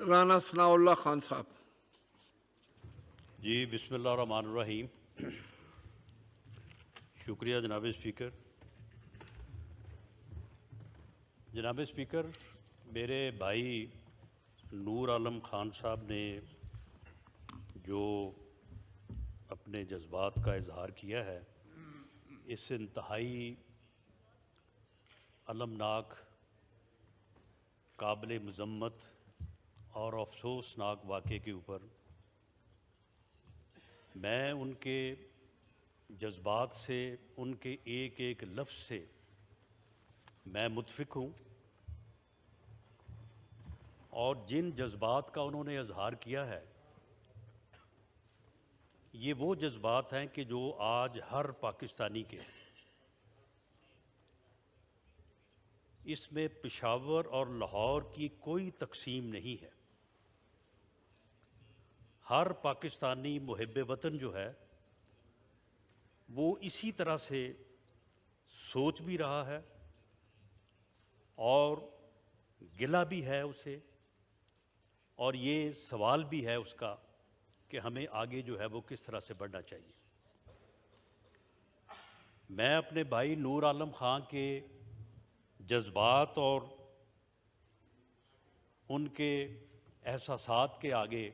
رانا ثناء اللہ خان صاحب. جی بسم اللہ الرحمن الرحیم. شکریہ جناب اسپیکر. جناب اسپیکر، میرے بھائی نور عالم خان صاحب نے جو اپنے جذبات کا اظہار کیا ہے، اس انتہائی المناک، قابل مذمت اور افسوسناک واقعے کے اوپر میں ان کے جذبات سے، ان کے ایک ایک لفظ سے میں متفق ہوں، اور جن جذبات کا انہوں نے اظہار کیا ہے یہ وہ جذبات ہیں کہ جو آج ہر پاکستانی کے، اس میں پشاور اور لاہور کی کوئی تقسیم نہیں ہے. ہر پاکستانی محب وطن جو ہے وہ اسی طرح سے سوچ بھی رہا ہے اور گلہ بھی ہے اسے، اور یہ سوال بھی ہے اس کا کہ ہمیں آگے جو ہے وہ کس طرح سے بڑھنا چاہیے. میں اپنے بھائی نور عالم خان کے جذبات اور ان کے احساسات کے آگے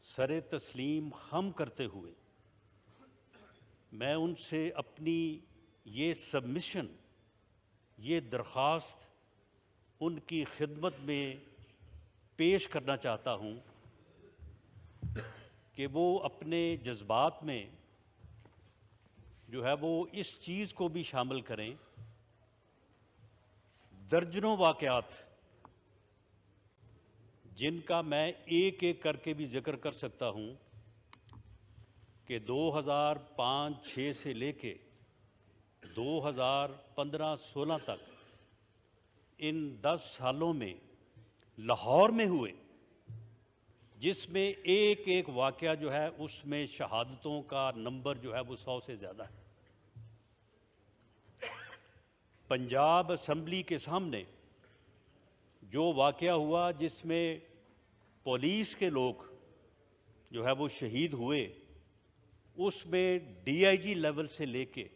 سر تسلیم خم کرتے ہوئے میں ان سے اپنی یہ سبمیشن، یہ درخواست ان کی خدمت میں پیش کرنا چاہتا ہوں کہ وہ اپنے جذبات میں جو ہے وہ اس چیز کو بھی شامل کریں. درجنوں واقعات جن کا میں ایک ایک کر کے بھی ذکر کر سکتا ہوں کہ 2005-06 سے لے کے 2015-16 تک ان 10 سالوں میں لاہور میں ہوئے، جس میں ایک ایک واقعہ جو ہے اس میں شہادتوں کا نمبر جو ہے وہ 100 سے زیادہ ہے. پنجاب اسمبلی کے سامنے جو واقعہ ہوا جس میں پولیس کے لوگ جو ہے وہ شہید ہوئے، اس میں DIG لیول سے لے کے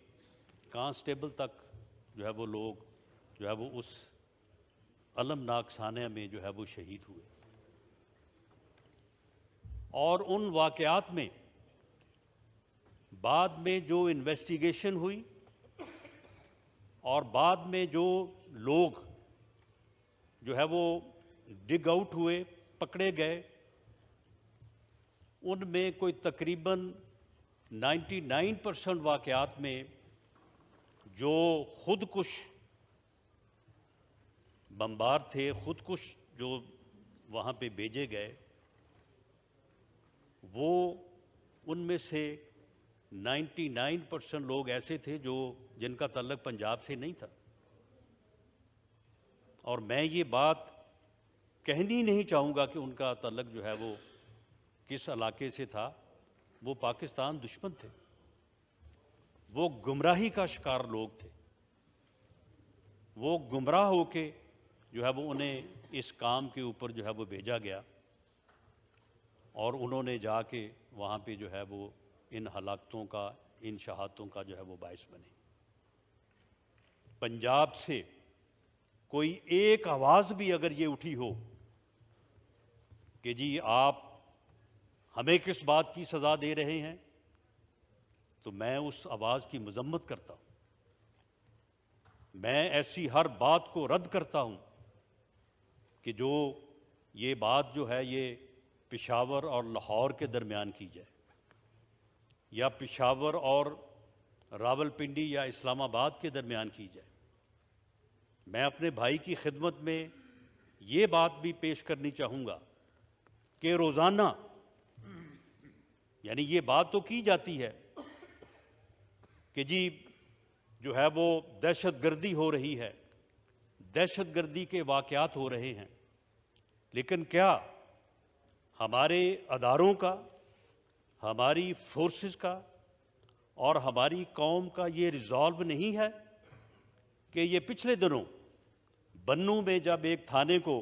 کانسٹیبل تک جو ہے وہ لوگ جو ہے وہ اس المناک سانحہ میں جو ہے وہ شہید ہوئے. اور ان واقعات میں بعد میں جو انویسٹیگیشن ہوئی اور بعد میں جو لوگ جو ہے وہ ڈگ آؤٹ ہوئے، پکڑے گئے، ان میں کوئی تقریباً 99% واقعات میں جو خودکش بمبار تھے، خودکش جو وہاں پہ بھیجے گئے، وہ ان میں سے 99% لوگ ایسے تھے جن کا تعلق پنجاب سے نہیں تھا. اور میں یہ بات کہنی نہیں چاہوں گا کہ ان کا تعلق جو ہے وہ کس علاقے سے تھا. وہ پاکستان دشمن تھے، وہ گمراہی کا شکار لوگ تھے، وہ گمراہ ہو کے جو ہے وہ انہیں اس کام کے اوپر جو ہے وہ بھیجا گیا، اور انہوں نے جا کے وہاں پہ جو ہے وہ ان ہلاکتوں کا، ان شہادتوں کا جو ہے وہ باعث بنے. پنجاب سے کوئی ایک آواز بھی اگر یہ اٹھی ہو کہ جی آپ ہمیں کس بات کی سزا دے رہے ہیں، تو میں اس آواز کی مذمت کرتا ہوں. میں ایسی ہر بات کو رد کرتا ہوں کہ جو یہ بات جو ہے یہ پشاور اور لاہور کے درمیان کی جائے، یا پشاور اور راولپنڈی یا اسلام آباد کے درمیان کی جائے. میں اپنے بھائی کی خدمت میں یہ بات بھی پیش کرنی چاہوں گا کہ روزانہ، یعنی یہ بات تو کی جاتی ہے کہ جی جو ہے وہ دہشت گردی ہو رہی ہے، دہشت گردی کے واقعات ہو رہے ہیں، لیکن کیا ہمارے اداروں کا، ہماری فورسز کا اور ہماری قوم کا یہ ریزالو نہیں ہے کہ یہ پچھلے دنوں بنوں میں جب ایک تھانے کو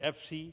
FC,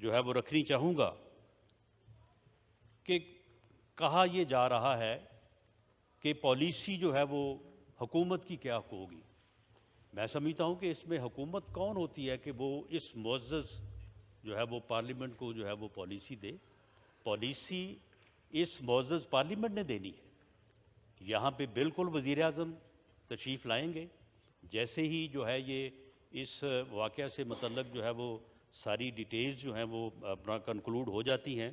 جو ہے وہ رکھنی چاہوں گا کہ کہا یہ جا رہا ہے کہ پالیسی جو ہے وہ حکومت کی کیا ہوگی۔ میں سمجھتا ہوں کہ اس میں حکومت کون ہوتی ہے کہ وہ اس معزز جو ہے وہ پارلیمنٹ کو جو ہے وہ پالیسی دے۔ پالیسی اس معزز پارلیمنٹ نے دینی ہے۔ یہاں پہ بالکل وزیر اعظم تشریف لائیں گے، جیسے ہی جو ہے یہ اس واقعہ سے متعلق جو ہے وہ ساری ڈیٹیلز جو ہیں وہ اپنا کنکلوڈ ہو جاتی ہیں،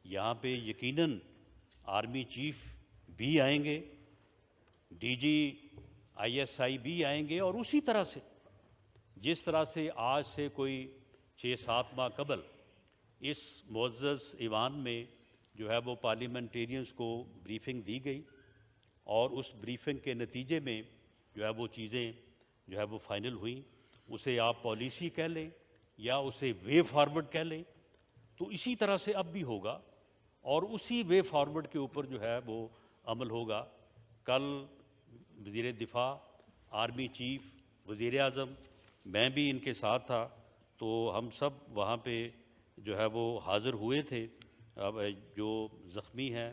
یہاں پہ یقیناً آرمی چیف بھی آئیں گے، ڈی جی ISI بھی آئیں گے، اور اسی طرح سے جس طرح سے آج سے کوئی 6-7 ماہ قبل اس معزز ایوان میں جو ہے وہ پارلیمنٹیرینز کو بریفنگ دی گئی، اور اس بریفنگ کے نتیجے میں جو ہے وہ چیزیں جو ہے وہ فائنل ہوئیں، اسے آپ پالیسی کہہ لیں یا اسے وے فارورڈ کہہ لیں، تو اسی طرح سے اب بھی ہوگا، اور اسی وے فارورڈ کے اوپر جو ہے وہ عمل ہوگا۔ کل وزیر دفاع، آرمی چیف، وزیر اعظم، میں بھی ان کے ساتھ تھا، تو ہم سب وہاں پہ جو ہے وہ حاضر ہوئے تھے۔ اب جو زخمی ہیں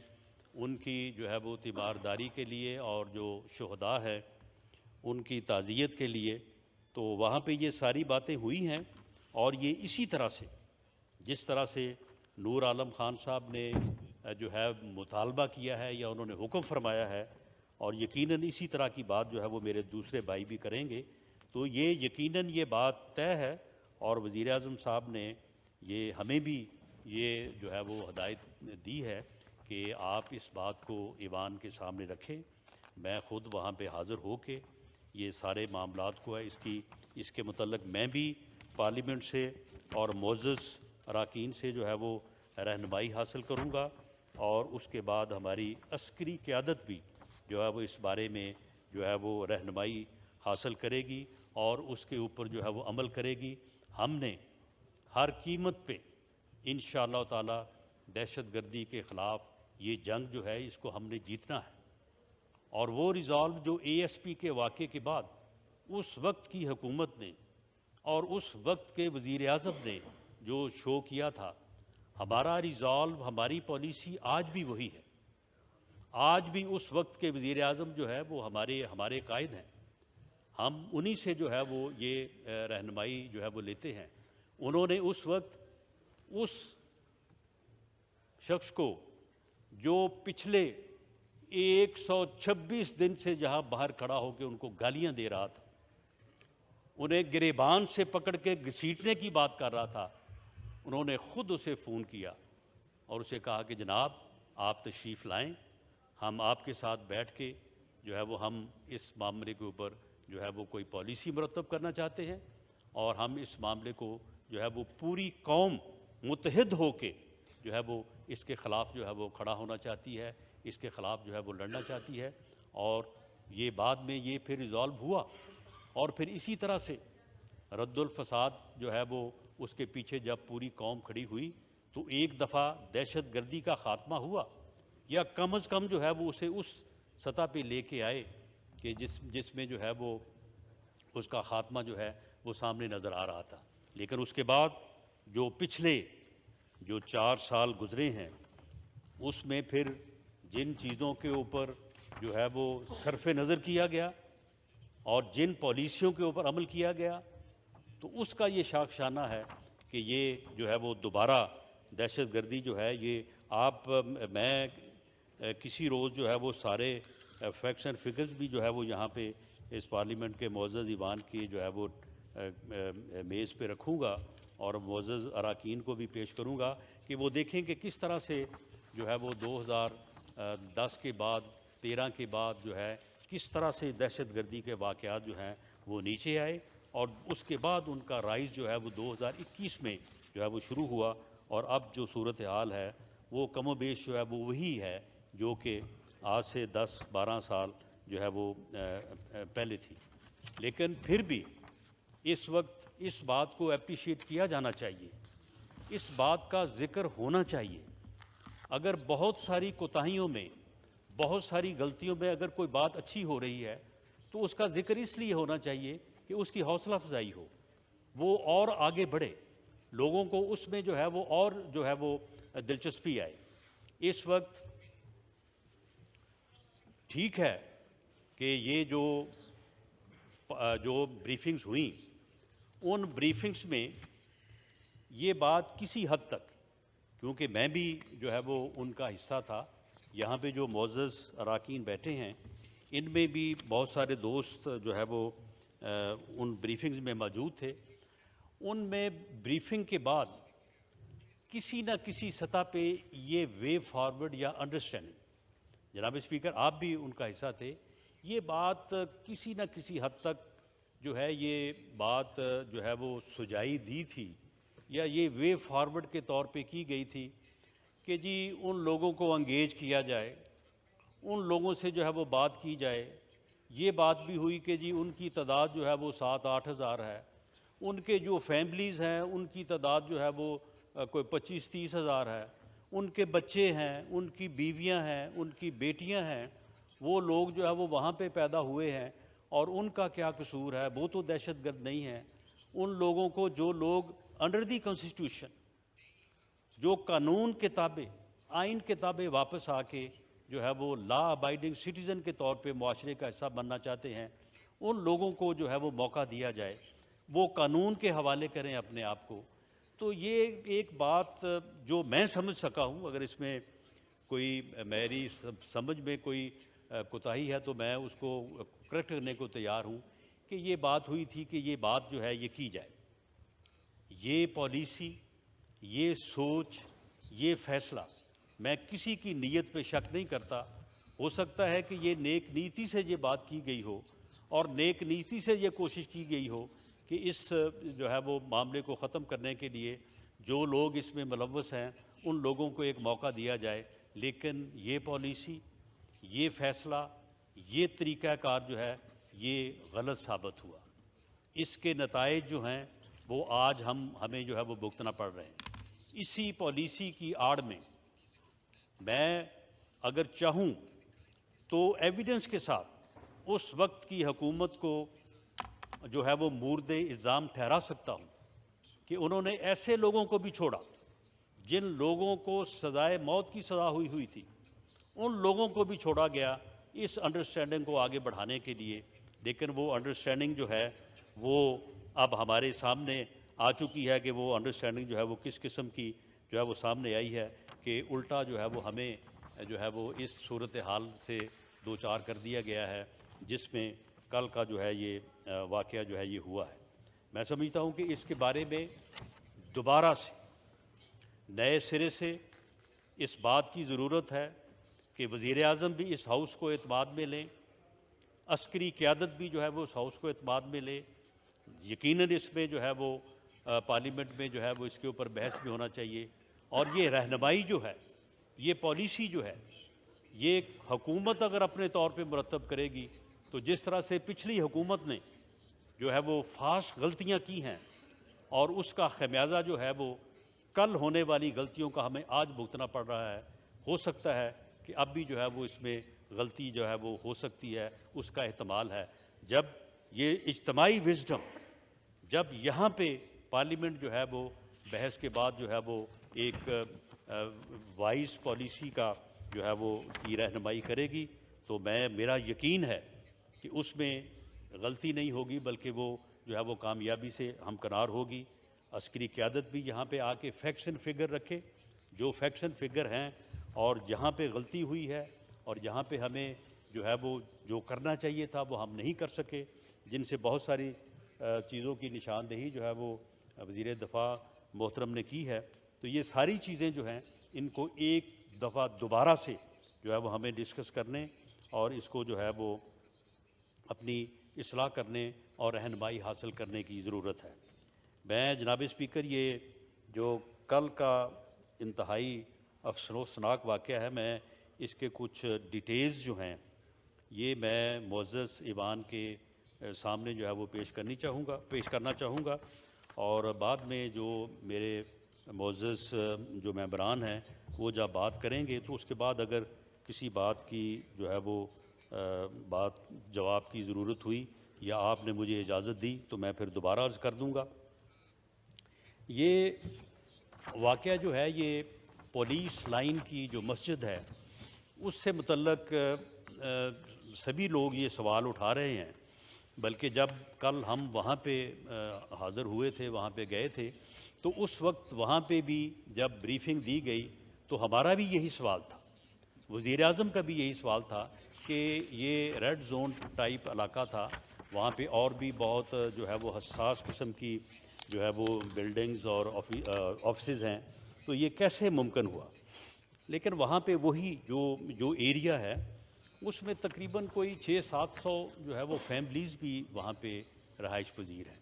ان کی جو ہے وہ تیمارداری کے لیے، اور جو شہداء ہیں ان کی تعزیت کے لیے، تو وہاں پہ یہ ساری باتیں ہوئی ہیں، اور یہ اسی طرح سے جس طرح سے نور عالم خان صاحب نے جو ہے مطالبہ کیا ہے یا انہوں نے حکم فرمایا ہے، اور یقیناً اسی طرح کی بات جو ہے وہ میرے دوسرے بھائی بھی کریں گے، تو یہ یقیناً یہ بات طے ہے، اور وزیر اعظم صاحب نے یہ ہمیں بھی یہ جو ہے وہ ہدایت دی ہے کہ آپ اس بات کو ایوان کے سامنے رکھیں۔ میں خود وہاں پہ حاضر ہو کے یہ سارے معاملات کو ہے اس کے متعلق میں بھی پارلیمنٹ سے اور معزز اراکین سے جو ہے وہ رہنمائی حاصل کروں گا، اور اس کے بعد ہماری عسکری قیادت بھی جو ہے وہ اس بارے میں جو ہے وہ رہنمائی حاصل کرے گی، اور اس کے اوپر جو ہے وہ عمل کرے گی۔ ہم نے ہر قیمت پہ انشاءاللہ تعالی دہشت گردی کے خلاف یہ جنگ جو ہے اس کو ہم نے جیتنا ہے، اور وہ ریزالو جو ASP کے واقعے کے بعد اس وقت کی حکومت نے اور اس وقت کے وزیر اعظم نے جو شو کیا تھا، ہمارا ریزالو، ہماری پالیسی آج بھی وہی ہے۔ آج بھی اس وقت کے وزیر اعظم جو ہے وہ ہمارے قائد ہیں، ہم انہی سے جو ہے وہ یہ رہنمائی جو ہے وہ لیتے ہیں۔ انہوں نے اس وقت اس شخص کو جو پچھلے 126 دن سے جہاں باہر کھڑا ہو کے ان کو گالیاں دے رہا تھا، انہیں گریبان سے پکڑ کے گھسیٹنے کی بات کر رہا تھا، انہوں نے خود اسے فون کیا اور اسے کہا کہ جناب آپ تشریف لائیں، ہم آپ کے ساتھ بیٹھ کے جو ہے وہ ہم اس معاملے کے اوپر جو ہے وہ کوئی پالیسی مرتب کرنا چاہتے ہیں، اور ہم اس معاملے کو جو ہے وہ پوری قوم متحد ہو کے جو ہے وہ اس کے خلاف جو ہے وہ کھڑا ہونا چاہتی ہے، اس کے خلاف جو ہے وہ لڑنا چاہتی ہے۔ اور یہ بعد میں یہ پھر ریزالو ہوا، اور پھر اسی طرح سے رد الفساد جو ہے وہ اس کے پیچھے جب پوری قوم کھڑی ہوئی تو ایک دفعہ دہشت گردی کا خاتمہ ہوا، یا کم از کم جو ہے وہ اسے اس سطح پہ لے کے آئے کہ جس میں جو ہے وہ اس کا خاتمہ جو ہے وہ سامنے نظر آ رہا تھا۔ لیکن اس کے بعد جو پچھلے جو 4 سال گزرے ہیں، اس میں پھر جن چیزوں کے اوپر جو ہے وہ صرف نظر کیا گیا اور جن پالیسیوں کے اوپر عمل کیا گیا، تو اس کا یہ شاخسانہ ہے کہ یہ جو ہے وہ دوبارہ دہشت گردی جو ہے یہ میں کسی روز جو ہے وہ سارے فیکٹس اینڈ فگرز بھی جو ہے وہ یہاں پہ اس پارلیمنٹ کے معزز ایوان کی جو ہے وہ میز پہ رکھوں گا، اور معزز اراکین کو بھی پیش کروں گا کہ وہ دیکھیں کہ کس طرح سے جو ہے وہ 2010 کے بعد 13 کے بعد جو ہے کس طرح سے دہشت گردی کے واقعات جو ہیں وہ نیچے آئے، اور اس کے بعد ان کا رائز جو ہے وہ 2021 میں جو ہے وہ شروع ہوا، اور اب جو صورتحال ہے وہ کم و بیش جو ہے وہ وہی ہے جو کہ آج سے 10-12 سال جو ہے وہ پہلے تھی۔ لیکن پھر بھی اس وقت اس بات کو اپریشیٹ کیا جانا چاہیے، اس بات کا ذکر ہونا چاہیے۔ اگر بہت ساری کوتاہیوں میں، بہت ساری غلطیوں میں اگر کوئی بات اچھی ہو رہی ہے تو اس کا ذکر اس لیے ہونا چاہیے کہ اس کی حوصلہ افزائی ہو، وہ اور آگے بڑھے۔ لوگوں کو اس میں جو ہے وہ اور جو ہے وہ دلچسپی آئے۔ اس وقت ٹھیک ہے کہ یہ جو بریفنگز ہوئیں ان بریفنگز میں یہ بات کسی حد تک، کیونکہ میں بھی جو ہے وہ ان کا حصہ تھا، یہاں پہ جو معزز اراکین بیٹھے ہیں ان میں بھی بہت سارے دوست جو ہے وہ ان بریفنگز میں موجود تھے، ان میں بریفنگ کے بعد کسی نہ کسی سطح پہ یہ وے فارورڈ یا انڈرسٹینڈنگ، جناب اسپیکر آپ بھی ان کا حصہ تھے، یہ بات کسی نہ کسی حد تک جو ہے یہ بات جو ہے وہ سجائی دی تھی یا یہ وے فارورڈ کے طور پہ کی گئی تھی کہ جی ان لوگوں کو انگیج کیا جائے، ان لوگوں سے جو ہے وہ بات کی جائے۔ یہ بات بھی ہوئی کہ جی ان کی تعداد جو ہے وہ 7-8 ہزار ہے، ان کے جو فیملیز ہیں ان کی تعداد جو ہے وہ کوئی 25-30 ہزار ہے، ان کے بچے ہیں، ان کی بیویاں ہیں، ان کی بیٹیاں ہیں، وہ لوگ جو ہے وہ وہاں پہ پیدا ہوئے ہیں اور ان کا کیا قصور ہے، وہ تو دہشت گرد نہیں ہیں۔ ان لوگوں کو جو لوگ انڈر دی کانسٹیٹیوشن جو قانون کتابیں آئین کتابیں واپس آ کے جو ہے وہ لا ابائیڈنگ سٹیزن کے طور پہ معاشرے کا حصہ بننا چاہتے ہیں، ان لوگوں کو جو ہے وہ موقع دیا جائے، وہ قانون کے حوالے کریں اپنے آپ کو۔ تو یہ ایک بات جو میں سمجھ سکا ہوں، اگر اس میں کوئی میری سمجھ میں کوئی کوتاہی ہے تو میں اس کو کریکٹ کرنے کو تیار ہوں، کہ یہ بات ہوئی تھی کہ یہ بات جو ہے یہ کی جائے، یہ پالیسی، یہ سوچ، یہ فیصلہ، میں کسی کی نیت پہ شک نہیں کرتا، ہو سکتا ہے کہ یہ نیک نیتی سے یہ بات کی گئی ہو اور نیک نیتی سے یہ کوشش کی گئی ہو کہ اس جو ہے وہ معاملے کو ختم کرنے کے لیے جو لوگ اس میں ملوث ہیں ان لوگوں کو ایک موقع دیا جائے، لیکن یہ پالیسی، یہ فیصلہ، یہ طریقہ کار جو ہے یہ غلط ثابت ہوا۔ اس کے نتائج جو ہیں وہ آج ہمیں جو ہے وہ بھگتنا پڑ رہے ہیں۔ اسی پالیسی کی آڑ میں اگر چاہوں تو ایویڈنس کے ساتھ اس وقت کی حکومت کو جو ہے وہ مورد الزام ٹھہرا سکتا ہوں کہ انہوں نے ایسے لوگوں کو بھی چھوڑا جن لوگوں کو سزائے موت کی سزا ہوئی تھی، ان لوگوں کو بھی چھوڑا گیا اس انڈرسٹینڈنگ کو آگے بڑھانے کے لیے، لیکن وہ انڈرسٹینڈنگ جو ہے وہ اب ہمارے سامنے آ چکی ہے کہ وہ انڈرسٹینڈنگ جو ہے وہ کس قسم کی جو ہے وہ سامنے آئی ہے کہ الٹا جو ہے وہ ہمیں جو ہے وہ اس صورتحال سے دوچار کر دیا گیا ہے جس میں کل کا جو ہے یہ واقعہ جو ہے یہ ہوا ہے۔ میں سمجھتا ہوں کہ اس کے بارے میں دوبارہ سے نئے سرے سے اس بات کی ضرورت ہے کہ وزیر اعظم بھی اس ہاؤس کو اعتماد میں لیں، عسکری قیادت بھی جو ہے وہ اس ہاؤس کو اعتماد میں لے، یقیناً اس میں جو ہے وہ پارلیمنٹ میں جو ہے وہ اس کے اوپر بحث بھی ہونا چاہیے، اور یہ رہنمائی جو ہے، یہ پالیسی جو ہے، یہ حکومت اگر اپنے طور پہ مرتب کرے گی تو جس طرح سے پچھلی حکومت نے جو ہے وہ فاش غلطیاں کی ہیں اور اس کا خمیازہ جو ہے وہ کل ہونے والی غلطیوں کا ہمیں آج بھگتنا پڑ رہا ہے، ہو سکتا ہے کہ اب بھی جو ہے وہ اس میں غلطی جو ہے وہ ہو سکتی ہے، اس کا احتمال ہے۔ جب یہ اجتماعی وزڈم، جب یہاں پہ پارلیمنٹ جو ہے وہ بحث کے بعد جو ہے وہ ایک وائز پالیسی کا جو ہے وہ کی رہنمائی کرے گی تو میرا یقین ہے کہ اس میں غلطی نہیں ہوگی بلکہ وہ جو ہے وہ کامیابی سے ہمکنار ہوگی۔ عسکری قیادت بھی یہاں پہ آ کے فیکٹس اینڈ فگر رکھے، جو فیکٹس اینڈ فگر ہیں اور جہاں پہ غلطی ہوئی ہے اور جہاں پہ ہمیں جو ہے وہ جو کرنا چاہیے تھا وہ ہم نہیں کر سکے، جن سے بہت ساری چیزوں کی نشاندہی جو ہے وہ وزیر دفاع محترم نے کی ہے، تو یہ ساری چیزیں جو ہیں ان کو ایک دفعہ دوبارہ سے جو ہے وہ ہمیں ڈسکس کرنے اور اس کو جو ہے وہ اپنی اصلاح کرنے اور رہنمائی حاصل کرنے کی ضرورت ہے۔ میں جناب اسپیکر یہ جو کل کا انتہائی افسوسناک واقعہ ہے، میں اس کے کچھ ڈیٹیلز جو ہیں یہ میں معزز ایوان کے سامنے جو ہے وہ پیش کرنا چاہوں گا، اور بعد میں جو میرے معزز جو ممبران ہیں وہ جب بات کریں گے تو اس کے بعد اگر کسی بات کی جو ہے وہ بات جواب کی ضرورت ہوئی یا آپ نے مجھے اجازت دی تو میں پھر دوبارہ عرض کر دوں گا۔ یہ واقعہ جو ہے یہ پولیس لائن کی جو مسجد ہے اس سے متعلق سبھی لوگ یہ سوال اٹھا رہے ہیں، بلکہ جب کل ہم وہاں پہ حاضر ہوئے تھے، وہاں پہ گئے تھے، تو اس وقت وہاں پہ بھی جب بریفنگ دی گئی تو ہمارا بھی یہی سوال تھا، وزیر اعظم کا بھی یہی سوال تھا کہ یہ ریڈ زون ٹائپ علاقہ تھا، وہاں پہ اور بھی بہت جو ہے وہ حساس قسم کی جو ہے وہ بلڈنگز اور آفسز ہیں، تو یہ کیسے ممکن ہوا؟ لیکن وہاں پہ وہی جو ایریا ہے اس میں تقریباً کوئی 600-700 جو ہے وہ فیملیز بھی وہاں پہ رہائش پذیر ہیں۔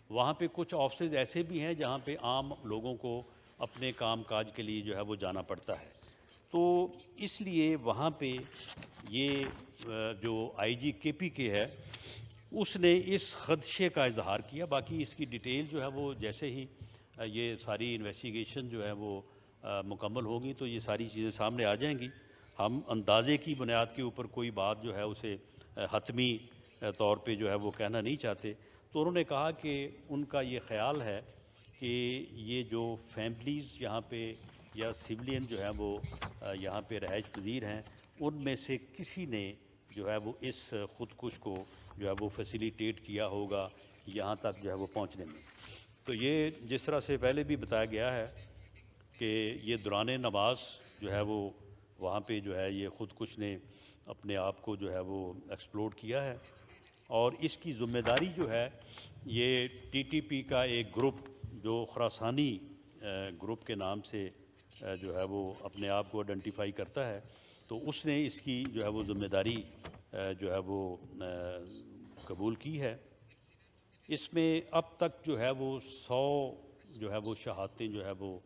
وہاں پہ کچھ آفسز ایسے بھی ہیں جہاں پہ عام لوگوں کو اپنے کام کاج کے لیے جو ہے وہ جانا پڑتا ہے، تو اس لیے وہاں پہ یہ جو آئی جی کے پی کے ہے اس نے اس خدشے کا اظہار کیا۔ باقی اس کی ڈیٹیل جو ہے وہ جیسے ہی یہ ساری انویسٹیگیشن جو ہے وہ مکمل ہوگی تو یہ ساری چیزیں سامنے آ جائیں گی۔ ہم اندازے کی بنیاد کے اوپر کوئی بات جو ہے اسے حتمی طور پہ جو ہے وہ کہنا نہیں چاہتے، تو انہوں نے کہا کہ ان کا یہ خیال ہے کہ یہ جو فیملیز یہاں پہ یا سولین جو ہے وہ یہاں پہ رہائش پذیر ہیں ان میں سے کسی نے جو ہے وہ اس خودکش کو جو ہے وہ فیسیلیٹیٹ کیا ہوگا یہاں تک جو ہے وہ پہنچنے میں۔ تو یہ جس طرح سے پہلے بھی بتایا گیا ہے کہ یہ دوران نماز جو ہے وہ وہاں پہ جو ہے یہ خودکش نے اپنے آپ کو جو ہے وہ ایکسپلوڈ کیا ہے، اور اس کی ذمہ داری جو ہے یہ ٹی ٹی پی کا ایک گروپ جو خراسانی گروپ کے نام سے جو ہے وہ اپنے آپ کو آئیڈینٹیفائی کرتا ہے، تو اس نے اس کی جو ہے وہ ذمہ داری جو ہے وہ قبول کی ہے۔ اس میں اب تک جو ہے وہ 100 جو ہے وہ شہادتیں جو ہے وہ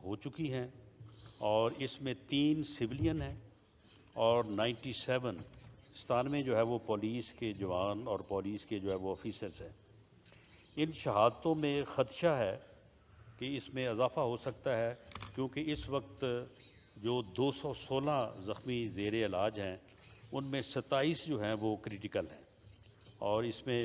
ہو چکی ہیں، اور اس میں 3 سویلین ہیں اور 97 جو ہے وہ پولیس کے جوان اور پولیس کے جو ہے وہ آفیسرز ہیں۔ ان شہادتوں میں خدشہ ہے کہ اس میں اضافہ ہو سکتا ہے، کیونکہ اس وقت جو 216 زخمی زیر علاج ہیں ان میں 27 جو ہیں وہ کریٹیکل ہیں، اور اس میں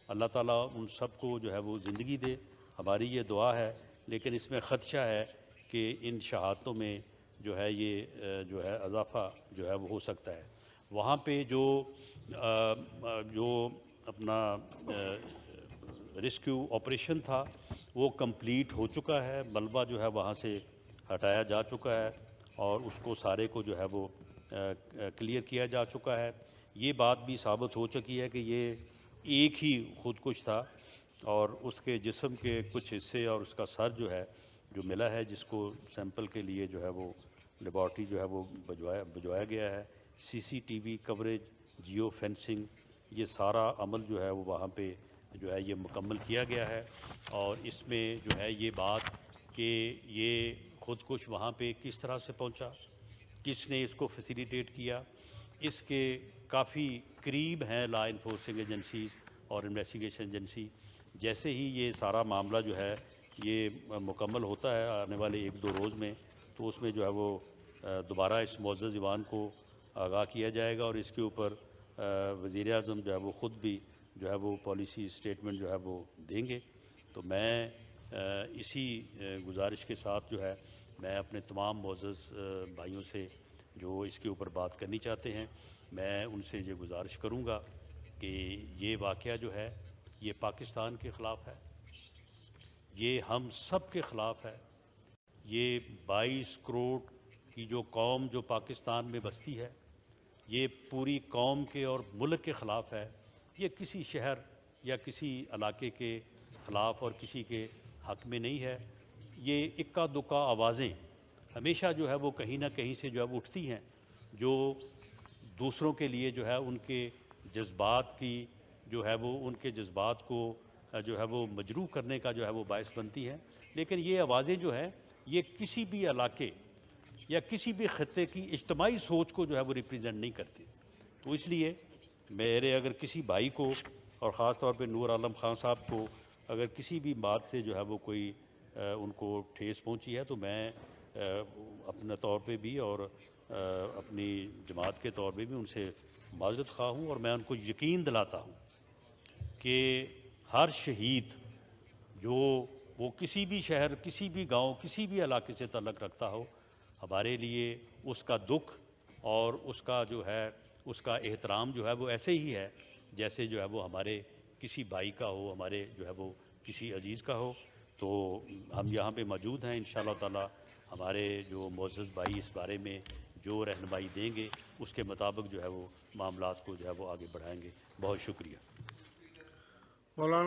اللہ تعالیٰ ان سب کو جو ہے وہ زندگی دے، ہماری یہ دعا ہے، لیکن اس میں خدشہ ہے کہ ان شہادتوں میں جو ہے یہ جو ہے اضافہ جو ہے وہ ہو سکتا ہے۔ وہاں پہ جو اپنا ریسکیو آپریشن تھا وہ کمپلیٹ ہو چکا ہے، ملبہ جو ہے وہاں سے ہٹایا جا چکا ہے اور اس کو سارے کو جو ہے وہ کلیئر کیا جا چکا ہے۔ یہ بات بھی ثابت ہو چکی ہے کہ یہ ایک ہی خودکش تھا، اور اس کے جسم کے کچھ حصے اور اس کا سر جو ہے جو ملا ہے، جس کو سیمپل کے لیے جو ہے وہ لیبارٹری جو ہے وہ بھجوایا گیا ہے۔ C C T V coverage, geofencing, یہ سارا عمل جو ہے وہ وہاں پہ جو ہے یہ مکمل کیا گیا ہے، اور اس میں جو ہے یہ بات کہ یہ خودکش وہاں پہ کس طرح سے پہنچا، کس نے اس کو فیسیلیٹیٹ کیا، اس کے کافی قریب ہیں لا انفورسنگ ایجنسیز اور انویسٹیگیشن ایجنسی۔ جیسے ہی یہ سارا معاملہ جو ہے یہ مکمل ہوتا ہے آنے والے 1-2 روز میں، تو اس میں جو ہے وہ دوبارہ اس معزز ایوان کو آگاہ کیا جائے گا، اور اس کے اوپر وزیر اعظم جو ہے وہ خود بھی جو ہے وہ پالیسی اسٹیٹمنٹ جو ہے وہ دیں گے۔ تو میں اسی گزارش کے ساتھ جو ہے میں اپنے تمام معزز بھائیوں سے جو اس کے اوپر بات کرنی چاہتے ہیں، میں ان سے یہ گزارش کروں گا کہ یہ واقعہ جو ہے یہ پاکستان کے خلاف ہے، یہ ہم سب کے خلاف ہے، یہ 22 کروڑ کی جو قوم جو پاکستان میں بستی ہے، یہ پوری قوم کے اور ملک کے خلاف ہے۔ یہ کسی شہر یا کسی علاقے کے خلاف اور کسی کے حق میں نہیں ہے۔ یہ اکا دکا آوازیں ہمیشہ جو ہے وہ کہیں نہ کہیں سے جو ہے وہ اٹھتی ہیں، جو دوسروں کے لیے جو ہے ان کے جذبات کی جو ہے وہ ان کے جذبات کو جو ہے وہ مجروح کرنے کا جو ہے وہ باعث بنتی ہیں، لیکن یہ آوازیں جو ہیں یہ کسی بھی علاقے یا کسی بھی خطے کی اجتماعی سوچ کو جو ہے وہ ریپریزنٹ نہیں کرتی۔ تو اس لیے میرے اگر کسی بھائی کو اور خاص طور پہ نور عالم خان صاحب کو اگر کسی بھی بات سے جو ہے وہ کوئی ان کو ٹھیس پہنچی ہے، تو میں اپنے طور پہ بھی اور اپنی جماعت کے طور پہ بھی ان سے معذرت خواہ ہوں، اور میں ان کو یقین دلاتا ہوں کہ ہر شہید جو وہ کسی بھی شہر، کسی بھی گاؤں، کسی بھی علاقے سے تعلق رکھتا ہو، ہمارے لیے اس کا دکھ اور اس کا جو ہے اس کا احترام جو ہے وہ ایسے ہی ہے جیسے جو ہے وہ ہمارے کسی بھائی کا ہو، ہمارے جو ہے وہ کسی عزیز کا ہو۔ تو ہم یہاں پہ موجود ہیں، انشاءاللہ تعالی ہمارے جو معزز بھائی اس بارے میں جو رہنمائی دیں گے اس کے مطابق جو ہے وہ معاملات کو جو ہے وہ آگے بڑھائیں گے۔ بہت شکریہ۔ مولانا